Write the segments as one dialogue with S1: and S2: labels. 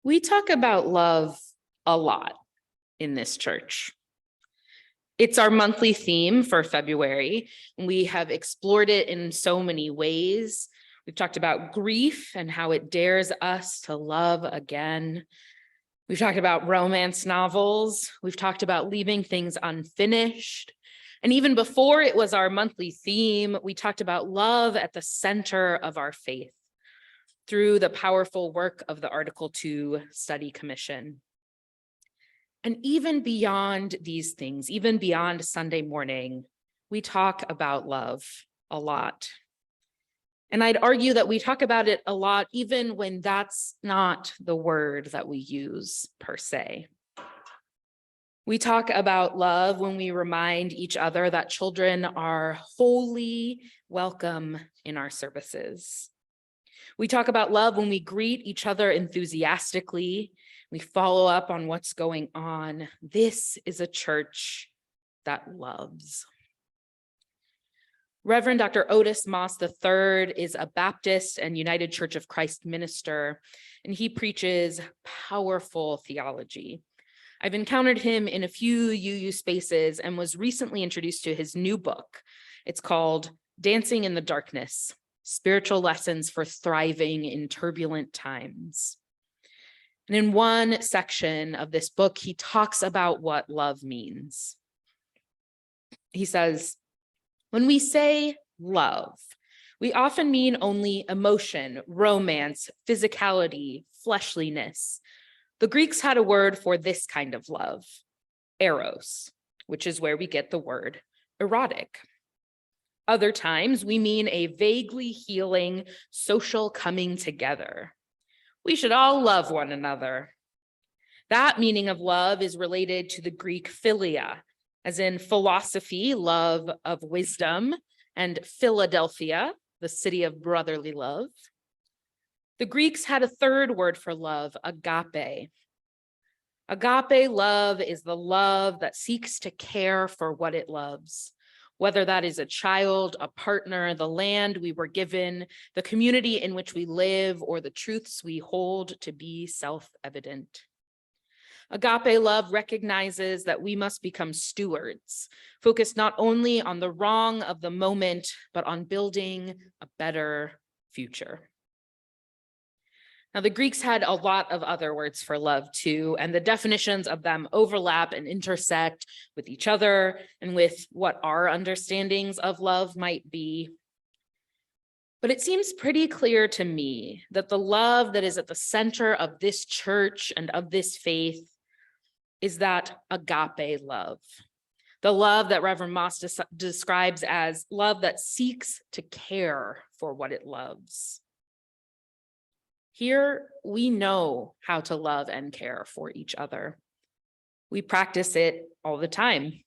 S1: We talk about love a lot in this church. It's our monthly theme for February, and we have explored it in so many ways. We've talked about grief and how it dares us to love again. We've talked about romance novels. We've talked about leaving things unfinished. And even before it was our monthly theme, we talked about love at the center of our faith through the powerful work of the Article 2 Study Commission. And even beyond these things, even beyond Sunday morning, we talk about love a lot. And I'd argue that we talk about it a lot even when that's not the word that we use per se. We talk about love when we remind each other that children are wholly welcome in our services. We talk about love when we greet each other enthusiastically. We follow up on what's going on. This is a church that loves. Reverend Dr. Otis Moss III is a Baptist and United Church of Christ minister, and he preaches powerful theology. I've encountered him in a few UU spaces and was recently introduced to his new book. It's called Dancing in the Darkness: Spiritual Lessons for Thriving in Turbulent Times. And in one section of this book, he talks about what love means. He says, when we say love, we often mean only emotion, romance, physicality, fleshliness. The Greeks had a word for this kind of love, eros, which is where we get the word erotic. Other times, we mean a vaguely healing social coming together. We should all love one another. That meaning of love is related to the Greek philia, as in philosophy, love of wisdom, and Philadelphia, the city of brotherly love. The Greeks had a third word for love, agape. Agape love is the love that seeks to care for what it loves, whether that is a child, a partner, the land we were given, the community in which we live, or the truths we hold to be self-evident. Agape love recognizes that we must become stewards, focused not only on the wrong of the moment, but on building a better future. Now, the Greeks had a lot of other words for love too, and the definitions of them overlap and intersect with each other and with what our understandings of love might be. But it seems pretty clear to me that the love that is at the center of this church and of this faith is that agape love, the love that Reverend Moss describes as love that seeks to care for what it loves. Here, we know how to love and care for each other. We practice it all the time.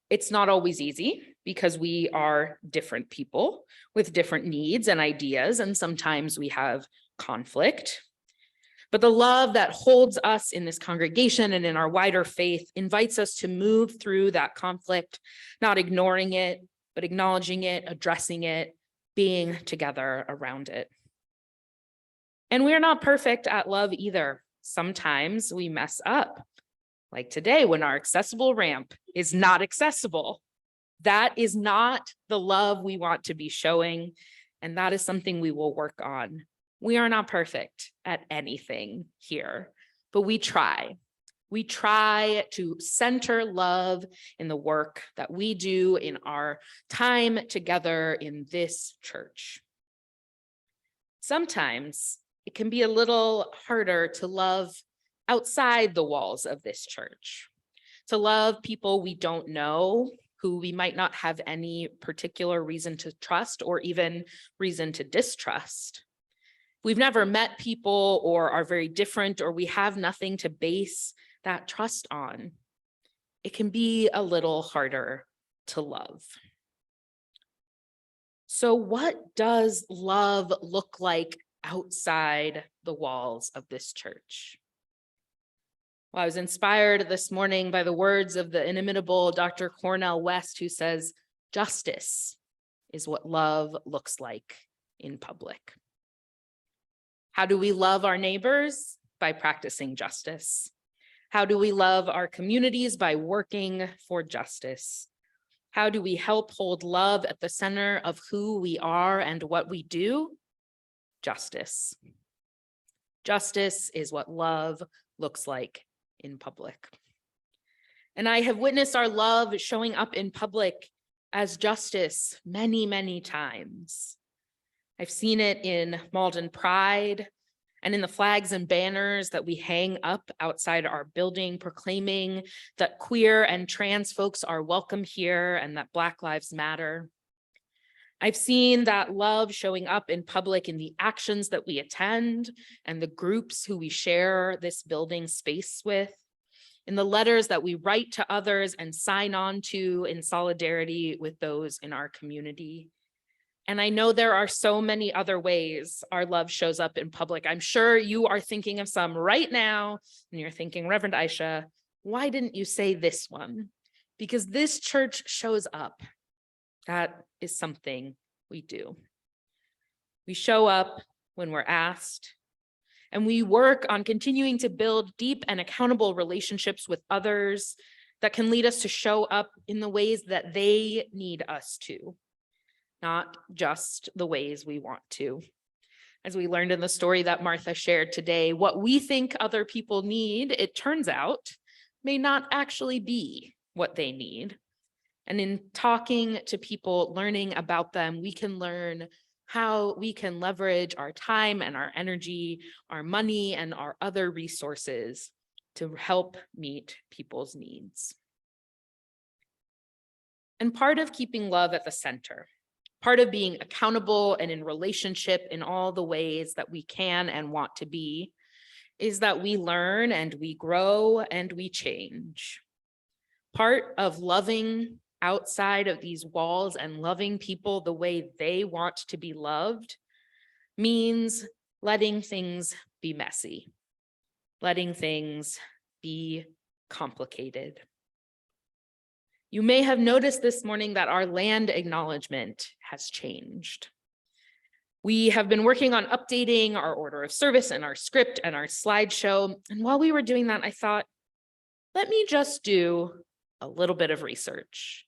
S1: It's not always easy because we are different people with different needs and ideas, and sometimes we have conflict. But the love that holds us in this congregation and in our wider faith invites us to move through that conflict, not ignoring it, but acknowledging it, addressing it, being together around it. And we're not perfect at love either. Sometimes we mess up, like today when our accessible ramp is not accessible. That is not the love we want to be showing, and that is something we will work on. We are not perfect at anything here, but we try. We try to center love in the work that we do in our time together in this church. Sometimes it can be a little harder to love outside the walls of this church, to love people we don't know, who we might not have any particular reason to trust or even reason to distrust. We've never met people or are very different, or we have nothing to base that trust on. It can be a little harder to love. So what does love look like outside the walls of this church? Well, I was inspired this morning by the words of the inimitable Dr. Cornel West, who says, justice is what love looks like in public. How do we love our neighbors? By practicing justice. How do we love our communities? By working for justice. How do we help hold love at the center of who we are and what we do? Justice. Justice is what love looks like in public. And I have witnessed our love showing up in public as justice many, many times. I've seen it in Malden Pride and in the flags and banners that we hang up outside our building, proclaiming that queer and trans folks are welcome here and that Black Lives Matter. I've seen that love showing up in public in the actions that we attend and the groups who we share this building space with, in the letters that we write to others and sign on to in solidarity with those in our community. And I know there are so many other ways our love shows up in public. I'm sure you are thinking of some right now, and you're thinking, Reverend Aisha, why didn't you say this one? Because this church shows up. That is something we do. We show up when we're asked, and we work on continuing to build deep and accountable relationships with others that can lead us to show up in the ways that they need us to, not just the ways we want to. As we learned in the story that Martha shared today, what we think other people need, it turns out, may not actually be what they need. And in talking to people, learning about them, we can learn how we can leverage our time and our energy, our money and our other resources to help meet people's needs. And part of keeping love at the center, part of being accountable and in relationship in all the ways that we can and want to be, is that we learn and we grow and we change. Part of loving outside of these walls and loving people the way they want to be loved means letting things be messy, letting things be complicated. You may have noticed this morning that our land acknowledgement has changed. We have been working on updating our order of service and our script and our slideshow. And while we were doing that, I thought, let me just do a little bit of research.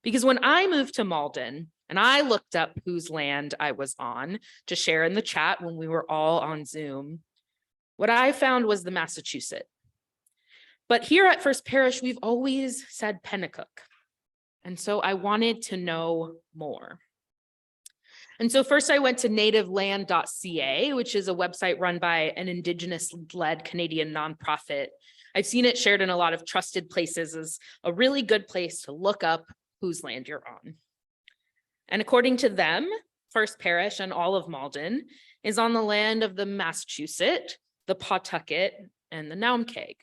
S1: Because when I moved to Malden and I looked up whose land I was on to share in the chat when we were all on Zoom, what I found was the Massachusetts. But here at First Parish, we've always said Pennacook. And so I wanted to know more. And so first I went to nativeland.ca, which is a website run by an Indigenous-led Canadian nonprofit. I've seen it shared in a lot of trusted places as a really good place to look up whose land you're on. And according to them, First Parish and all of Malden is on the land of the Massachusetts, the Pawtucket, and the Naumkeag.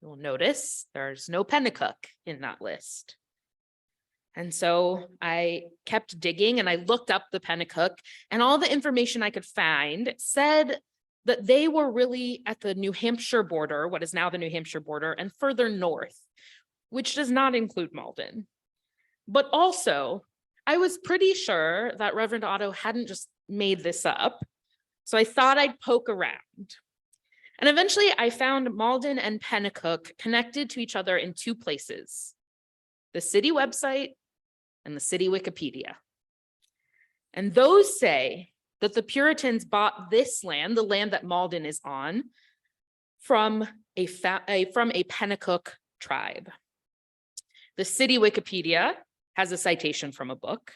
S1: You'll notice there's no Pennacook in that list. And so I kept digging and I looked up the Pennacook, and all the information I could find said that they were really at the New Hampshire border, what is now the New Hampshire border, and further north, which does not include Malden. But also, I was pretty sure that Reverend Otto hadn't just made this up. So I thought I'd poke around. And eventually I found Malden and Pennacook connected to each other in two places, the city website and the city Wikipedia. And those say that the Puritans bought this land, the land that Malden is on, from a Pennacook tribe. The city Wikipedia has a citation from a book,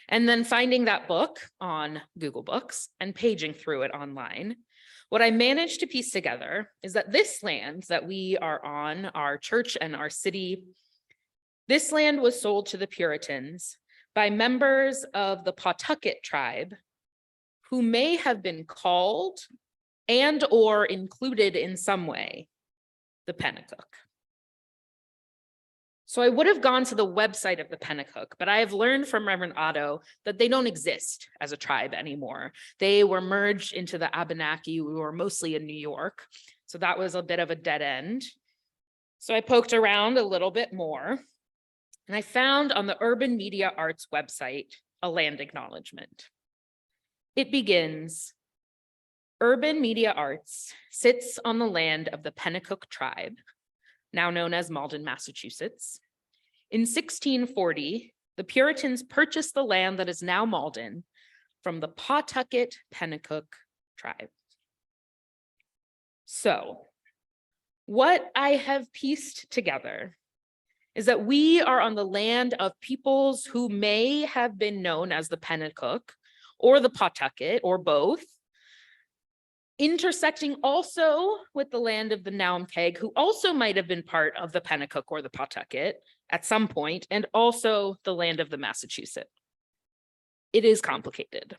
S1: and then finding that book on Google Books and paging through it online, what I managed to piece together is that this land that we are on, our church and our city, this land was sold to the Puritans by members of the Pawtucket tribe who may have been called and or included in some way the Pennacook. So I would have gone to the website of the Pennacook, but I have learned from Reverend Otto that they don't exist as a tribe anymore. They were merged into the Abenaki. We were mostly in New York, so that was a bit of a dead end. So I poked around a little bit more, and I found on the Urban Media Arts website a land acknowledgement. It begins, Urban Media Arts sits on the land of the Pennacook tribe, now known as Malden, Massachusetts. In 1640, the Puritans purchased the land that is now Malden from the Pawtucket Pennacook tribe. So, what I have pieced together is that we are on the land of peoples who may have been known as the Pennacook or the Pawtucket or both, intersecting also with the land of the Naumkeag, who also might have been part of the Pennacook or the Pawtucket at some point, and also the land of the Massachusetts. It is complicated.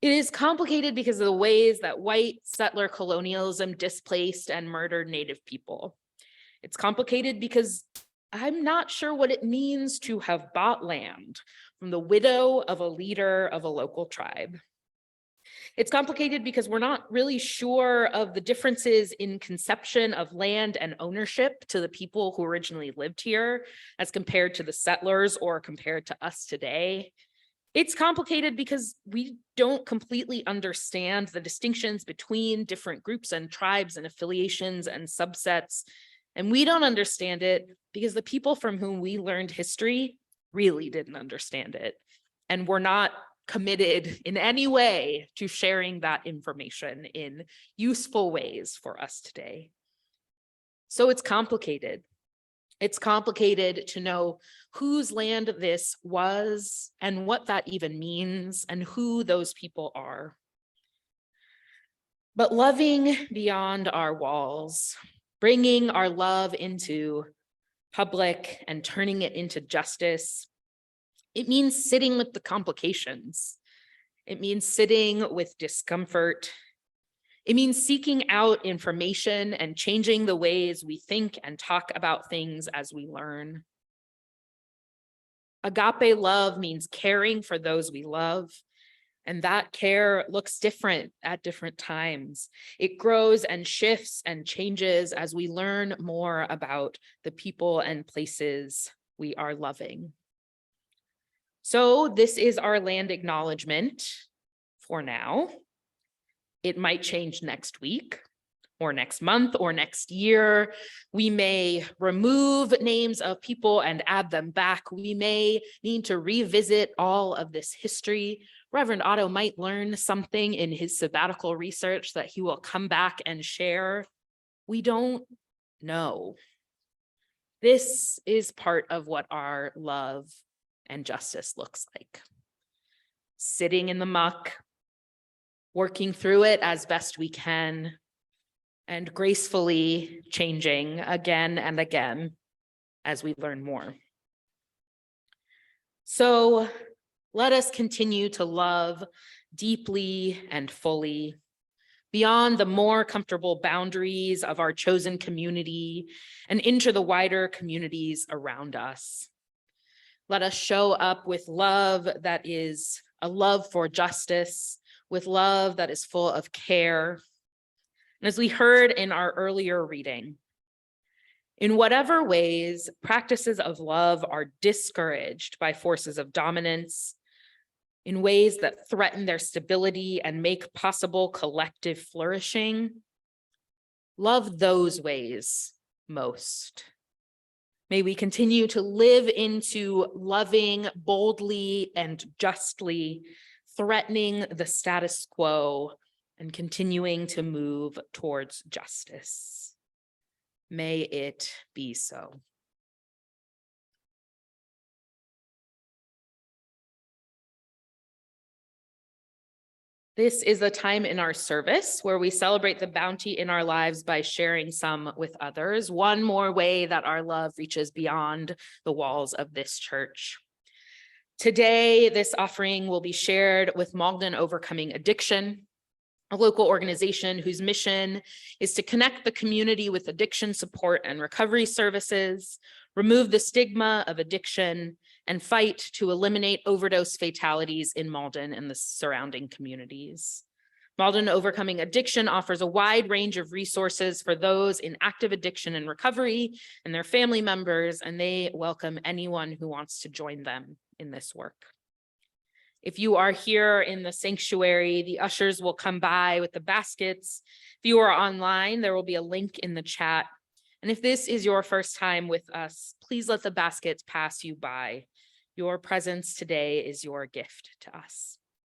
S1: It is complicated because of the ways that white settler colonialism displaced and murdered Native people. It's complicated because I'm not sure what it means to have bought land from the widow of a leader of a local tribe. It's complicated because we're not really sure of the differences in conception of land and ownership to the people who originally lived here as compared to the settlers or compared to us today. It's complicated because we don't completely understand the distinctions between different groups and tribes and affiliations and subsets. And we don't understand it because the people from whom we learned history really didn't understand it. And we're not committed in any way to sharing that information in useful ways for us today. So it's complicated. It's complicated to know whose land this was and what that even means and who those people are. But loving beyond our walls, bringing our love into public and turning it into justice, it means sitting with the complications. It means sitting with discomfort. It means seeking out information and changing the ways we think and talk about things as we learn. Agape love means caring for those we love, and that care looks different at different times. It grows and shifts and changes as we learn more about the people and places we are loving. So this is our land acknowledgement for now. It might change next week or next month or next year. We may remove names of people and add them back. We may need to revisit all of this history. Reverend Otto might learn something in his sabbatical research that he will come back and share. We don't know. This is part of what our love and justice looks like. Sitting in the muck, working through it as best we can, and gracefully changing again and again as we learn more. So let us continue to love deeply and fully beyond the more comfortable boundaries of our chosen community and into the wider communities around us. Let us show up with love that is a love for justice, with love that is full of care. And as we heard in our earlier reading, in whatever ways practices of love are discouraged by forces of dominance, in ways that threaten their stability and make possible collective flourishing, love those ways most. May we continue to live into loving boldly and justly, threatening the status quo and continuing to move towards justice. May it be so. This is a time in our service where we celebrate the bounty in our lives by sharing some with others. One more way that our love reaches beyond the walls of this church. Today, this offering will be shared with Malden Overcoming Addiction, a local organization whose mission is to connect the community with addiction support and recovery services, remove the stigma of addiction, and fight to eliminate overdose fatalities in Malden and the surrounding communities. Malden Overcoming Addiction offers a wide range of resources for those in active addiction and recovery and their family members, and they welcome anyone who wants to join them in this work. If you are here in the sanctuary, the ushers will come by with the baskets. If you are online, there will be a link in the chat. And if this is your first time with us, please let the baskets pass you by. Your presence today is your gift to us.